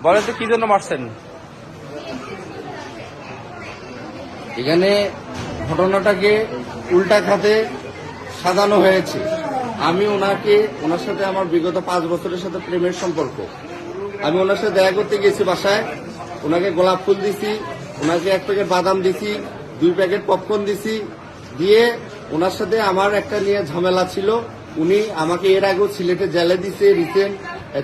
বলেন তো কি জন্য মারছেন? এখানে ঘটনাটাকে উল্টা খাতে সাজানো হয়েছে। আমি ওনার সাথে আমার বিগত 5 বছরের সাথে প্রেমের সম্পর্ক। আমি ওনার সাথে দেখা করতে গেছি বাসায়, ওনাকে গোলাপ ফুল দিছি, ওনাকে 1 প্যাকেট বাদাম দিছি, 2 প্যাকেট পপকর্ন দিছি, দিয়ে ওনার সাথে আমার একটা নিয়ে ঝামেলা ছিল। উনি আমাকে এর আগেও সিলেটে জেলে দিছে, রিসেন্ট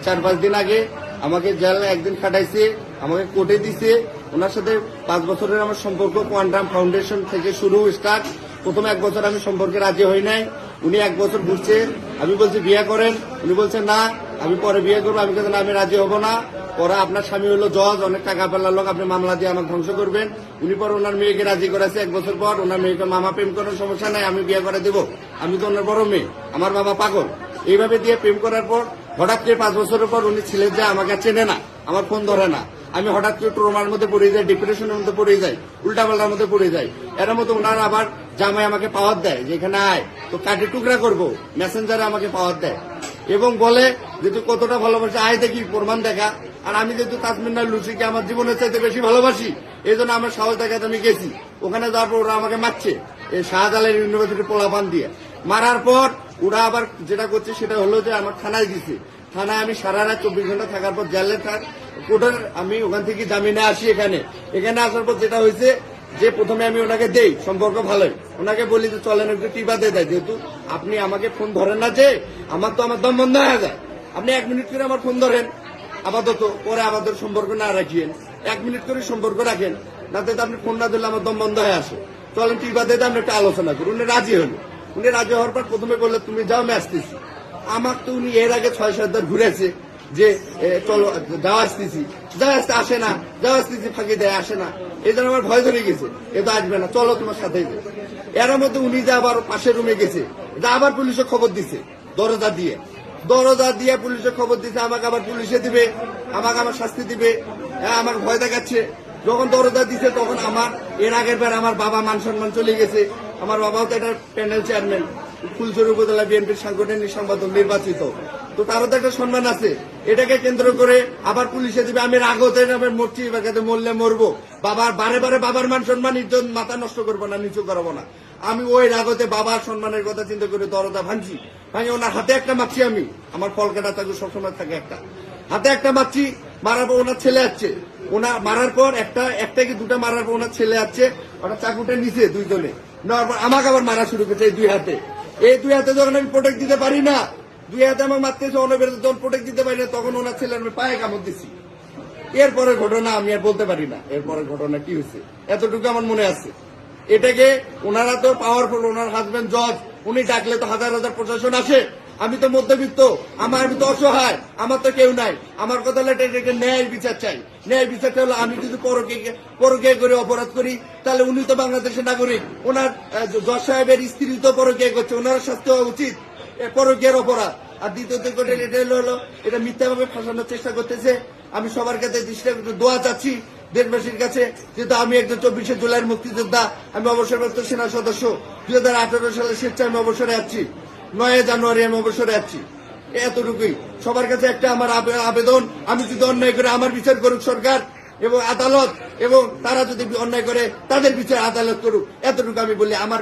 4-5 দিন আগে আমাকে জেলে একদিন খাটাইছে, আমাকে কোর্টে দিছে। ওনার সাথে 5 বছরের আমার সম্পর্ক কোয়ান্টাম ফাউন্ডেশন থেকে শুরু স্টার্ট। প্রথম 1 বছর আমি সম্পর্কে রাজি হই নাই, উনি 1 বছর ঘুরছে। আমি বলছি বিয়ে করেন, উনি বলছে না আমি পরে বিয়ে করবো। আমি বলছি না আমি রাজি হব না। পরে আপনার স্বামী হলো জজ, অনেক টাকা পেলার লোক, আপনি মামলা দিয়ে আমাকে ধ্বংস করবেন। উনি পরে ওনার মেয়েকে রাজি করেছে 1 বছর পর। ওনার মেয়েকে মামা প্রেম করার সমস্যা নাই, আমি বিয়ে করে দেবো, আমি তো ওনার বড় মেয়ে, আমার বাবা পাগল। এইভাবে দিয়ে প্রেম করার পর হঠাৎ করে 5 বছরের পর উনি ছিলেন যে আমাকে চেনে না, আমার ফোন ধরে না। আমি হঠাৎ করে ট্রমার মধ্যে পড়ে যাই, ডিপ্রেশনের মধ্যে পড়ে যাই, উল্টাপাল্টার মধ্যে পড়ে যাই। এর মধ্যে ওনারা আবার জামাই আমাকে পাওয়ার দেয় যে এখানে আয় তো কাটি টুকরা করবো, মেসেঞ্জারে আমাকে পাওয়ার দেয় এবং বলে যে তুই কতটা ভালোবাসি আয় দেখি প্রমাণ দেখা। আর আমি যেহেতু তাসমিন নাহর লুসিকে আমার জীবনের চাইতে বেশি ভালোবাসি, এই জন্য আমার সাহস দেখাতে আমি গেছি। ওখানে যাওয়ার পর ওরা আমাকে মারছে এই শাহজালাল ইউনিভার্সিটি পোলাপান দিয়ে। মারার পর ওরা আবার যেটা করছে সেটা হলো যে আমার থানায় দিছে। থানায় আমি সারা রাত 24 ঘন্টা থাকার পর জেলে কোর্টের আমি ওখান থেকে জামিনে আসি। এখানে আসার পর যেটা হয়েছে যে প্রথমে আমি ওনাকে দেই, সম্পর্ক ভালোই, ওনাকে বলি যে চলেন একটু টিপা দিয়ে দেয়, যেহেতু আপনি আমাকে ফোন ধরেন না, যে আমার তো আমার দম বন্ধ হয়ে যায়। আপনি 1 মিনিট করে আমার ফোন ধরেন আপাতত, পরে আমাদের সম্পর্ক না রাখিয়েন, 1 মিনিট করে সম্পর্ক রাখেন, না তো আপনি ফোন না দিলে আমার দম বন্ধ হয়ে আসে। চলেন টিপা দিয়ে আমরা একটা আলোচনা করি। উনি রাজি হলো। উনি রাজি হওয়ার পর প্রথমে বললে তুমি যাও, আমি আসতেছি। আমার তো উনি এর আগে 6-7 বার ঘুরেছে যে চলো যাওয়া আসতেছি, যাওয়া আসতে আসে না, যাওয়া আসতেছি ফাঁকি দেয়, আসে না। এই জন্য আমার ভয় ধরে গেছে, এ তো আসবে না, চলো তোমার সাথে। এর মধ্যে উনি যে আবার পাশের রুমে গেছে, যা আবার পুলিশে খবর দিছে, দরজা দিয়ে পুলিশে খবর দিছে, আমাকে আবার পুলিশে দিবে, আমাকে আমার শাস্তি দিবে, আমাকে ভয় দেখাচ্ছে। যখন দরজা দিছে তখন আমার এর আগের বার আমার বাবা মান সম্মান চলে গেছে। আমার বাবাও তো একটা প্যানেল চেয়ারম্যান, ফুলছড়ি উপজেলা বিএনপির সাংগঠনিক সম্পাদক নির্বাচিত, তো তারও তো একটা সম্মান আছে। এটাকে কেন্দ্র করে আবার পুলিশে দিবে, আমি রাগতে মরছি, মরলে মরবো। বাবার মান সম্মান ইজ্জত মাথা নষ্ট করবো না, নিচু করাবো না। আমি ওই রাগতে বাবার সম্মানের কথা চিন্তা করে দরজা ভাঙছি। ওনার হাতে একটা মারছি, আমি আমার কলকাতা চাকু সবসময় থাকে একটা হাতে একটা মারছি। মারার পর ওনার ছেলে আসছে, ওনার মারার পর একটা কি দুটা মারার পর ওনার ছেলে আসছে, ওটা চাকুটা নিচে 2 জনে নেওয়ার পর আমাকে আবার মারা শুরু করছে এই 2 হাতে। এই 2 হাতে যখন আমি প্রোটেক্ট দিতে পারি না, 2 হাতে আমাকে মারতেছে, যখন প্রোটেক্ট দিতে পারি না তখন ওনার ছেলে আমি পায়ে কামড় দিচ্ছি। এরপরের ঘটনা আমি আর বলতে পারি না, এরপরের ঘটনা কি হয়েছে এতটুকু আমার মনে আছে। এটাকে ওনারা তো পাওয়ারফুল, ওনার হাজবেন্ড জজ, উনি ডাকলে তো হাজার হাজার প্রশাসন আসে। আমি তো মধ্যবিত্ত, আমি তো অসহায়, আমার তো কেউ নাই। আমার কথা হলো এটাকে ন্যায় বিচার চাই। ন্যায় বিচারটা হলো আমি যদি পরকীয়া করে অপরাধ করি, তাহলে উনি তো বাংলাদেশের নাগরিক, ওনার জজ সাহেবের স্ত্রী তো পরকীয়া করছে, ওনার শাস্তি হওয়া উচিত, পরকীয়ার অপরাধ। আর দ্বিতীয়ত এটা হলো এটা মিথ্যাভাবে ফাঁসানোর চেষ্টা করতেছে। আমি সবার কাছে দোয়া চাচ্ছি দেশবাসীর কাছে, যেহেতু আমি একজন 24শে জুলাইয়ের মুক্তিযোদ্ধা, আমি অবসরপ্রাপ্ত সেনা সদস্য, 2018 সালের স্বেচ্ছায় আমি অবসরে যাচ্ছি, 9 জানুয়ারি আমি অবসরে যাচ্ছি। এতটুকুই সবার কাছে একটা আমার আবেদন, আমি যদি অন্যায় করে আমার বিচার করুক সরকার এবং আদালত, এবং তারা যদি অন্যায় করে তাদের বিচার আদালত করুক, এতটুকু আমি বলি। আমার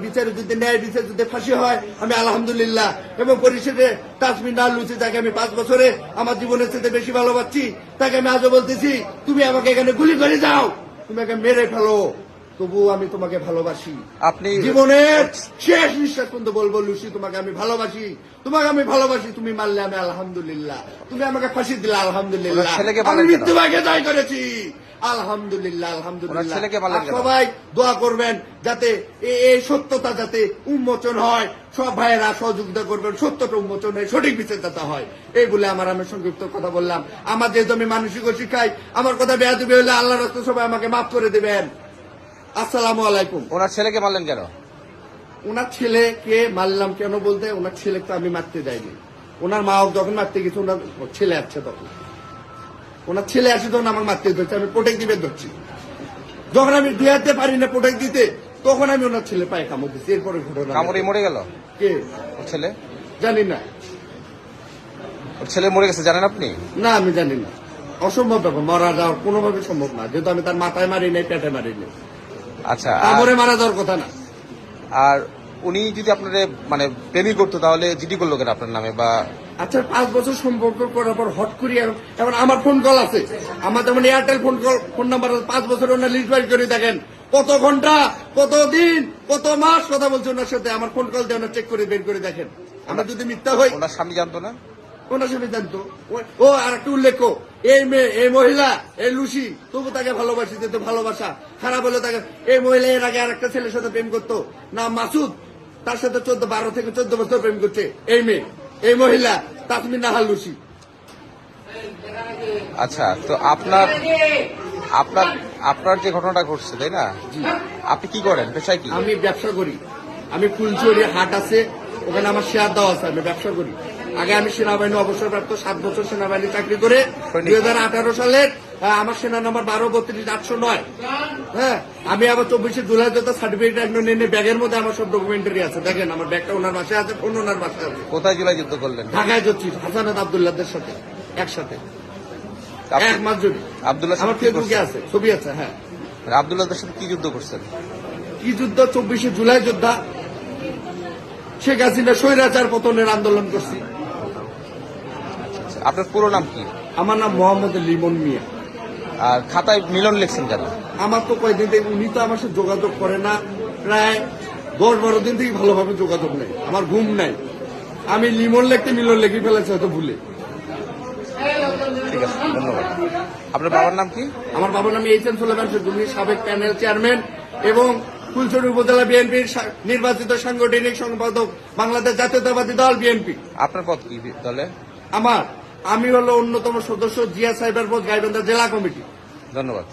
বিচারে যদি ন্যায় বিচার যদি ফাঁসি হয়, আমি আলহামদুলিল্লাহ। এবং পরিশেষে তাসমিন নাহর লুসি, যাকে আমি 5 বছরে আমার জীবনের সাথে বেশি ভালোবাসি, তাকে আমি আজও বলতেছি তুমি আমাকে এখানে গুলি করে যাও, তুমি আমাকে মেরে ফেলো, তবুও আমি তোমাকে ভালোবাসি। আপনি জীবনের শেষ নিঃশ্বাস পর্যন্ত বলবো লুসি তোমাকে আমি ভালোবাসি, তুমি মারলে আমি আলহামদুলিল্লাহ, তুমি আমাকে ফাঁসি দিলে আলহামদুলিল্লাহ, আমি মৃত্যুকে জয় করেছি আলহামদুলিল্লাহ। সবাই দোয়া করবেন যাতে এই সত্যতা যাতে উন্মোচন হয়, সব ভাইয়েরা সহযোগিতা করবেন, সত্যটা উন্মোচন হয়, সঠিক বিচারদাতা হয়। এই বলে আমি সংক্ষিপ্ত কথা বললাম। আমার যেহেতু আমি মানসিক শিক্ষায়, আমার কথা বেয়াদবি হলে আল্লাহর রাস্তায় সবাই আমাকে মাফ করে দেবেন। আসসালামু আলাইকুম। ওনার ছেলেকে মারলেন কেন? ওনার ছেলেকে মারলাম কেন বলতে, ওনার ছেলেকে তো আমি মারতে যাইনি। ওনার মা যখন মারতে গেছে, ওনার ছেলে আসছে, তখন ওনার ছেলে আসে তখন আমার মারতে ধরছে, আমি প্রোটেক্ট দিবে ধরছি। যখন আমি 2 হাতে পারি না প্রোটেক্ট দিতে, তখন আমি ওনার ছেলে পায়ে কামড় দিচ্ছি। এরপরে ঘটনা কামড়ে মরে গেল কে ছেলে জানি না। ওর ছেলে মরে গেছে জানেন আপনি? না, আমি জানি না। অসম্ভব ব্যাপার, মারা যাওয়া কোনোভাবে সম্ভব না, যেহেতু আমি তার মাথায় মারি নাই, পেটে মারি নাই। আচ্ছা, আমরে মারা যাওয়ার কথা না। আর উনি যদি আপনার মানে প্রেমই করতো তাহলে জিডি করলো কেন আপনার নামে? বা আচ্ছা, 5 বছর সম্পর্ক করার পর হট করি এখন আমার ফোন কল আছে, আমার যেমন এয়ারটেল ফোন নাম্বার 5 বছর ওনার লিস্ট বাইর করে দেখেন, কত ঘন্টা, কত দিন, কত মাস কথা বলছে ওনার সাথে। আমার ফোন কল দিয়ে ওনার চেক করে বের করে দেখেন। আমরা যদি মিথ্যা হই, ওনার স্বামী জানতো না? ওনার সাথে জানতো। ও আর একটা উল্লেখ, এই মেয়ে, এই মহিলা, এই লুসি, তবু তাকে ভালোবাসি, যেহেতু ভালোবাসা খারাপ হলে তাকে, এই মহিলা এর আগে আর একটা ছেলের সাথে প্রেম করতো না, মাসুদ, তার সাথে 12 থেকে 14 বছর প্রেম করছে এই মেয়ে, এই মহিলা তাসমিন নাহার লুসি। আচ্ছা, তো আপনার আপনার আপনার যে ঘটনাটা ঘটছে, তাই না? আপনি কি করেন, পেশায় কি? আমি ব্যবসা করি, আমি ফুলচুরি হাট আছে, ওখানে আমার শেয়ার দেওয়া আছে, আমি ব্যবসা করি। আগে আমি সেনাবাহিনী অবসরপ্রাপ্ত, 7 বছর সেনাবাহিনী চাকরি করে সৈনিক। 2018 সালের আমার সেনা নাম্বার 12-32-809। হ্যাঁ, আমি আবার 24 জুলাই সার্টিফিকেট একদম নিয়ে ব্যাগের মধ্যে আমার সব ডকুমেন্টারি আছে। দেখেন, আমার ব্যাগটা ওনার বাসায় আছে, ফোন ওনার বাসায় আছে। কোথায় জুলাই যুদ্ধ করলেন? ঢাকায় যাচ্ছি হাসানাত আব্দুল্লাহদের সাথে একসাথে, এক মাস জুড়ে। আব্দুল্লাহ আমার ফেসবুকে আছে, ছবি আছে। হ্যাঁ, আব্দুল্লাহদের সাথে কি যুদ্ধ করছেন? কি যুদ্ধ? 24 জুলাই যোদ্ধা, শেখ হাসিনা স্বৈরাচার পতনের আন্দোলন করছি। আপনার পুরো নাম কি? আমার নাম মোহাম্মদ লিমন মিয়া। আর খাতায় মিলন লিখছেন কেন? আমার তো কয়েকদিন থেকে উনি তো আমার সাথে যোগাযোগ করে না, প্রায় 10-12 দিন থেকে ভালোভাবে যোগাযোগ নেই, আমার ঘুম নাই। আমি লিমন লিখতে মিলন লিখে ফেলেছি হয়তো ভুলে। ঠিক আছে, ধন্যবাদ। আপনার বাবার নাম কি? আমার বাবার নাম এইচ এম সুলেমান উনি সাবেক প্যানেল চেয়ারম্যান এবং ফুলছড়ি উপজেলা বিএনপির নির্বাচিত সাংগঠনিক সম্পাদক, বাংলাদেশ জাতীয়তাবাদী দল বিএনপি। আপনার পদ কি দলে? আমি হলো অন্যতম সদস্য জিয়া সাইবার বোস গাইবান্ধা জেলা কমিটি। ধন্যবাদ।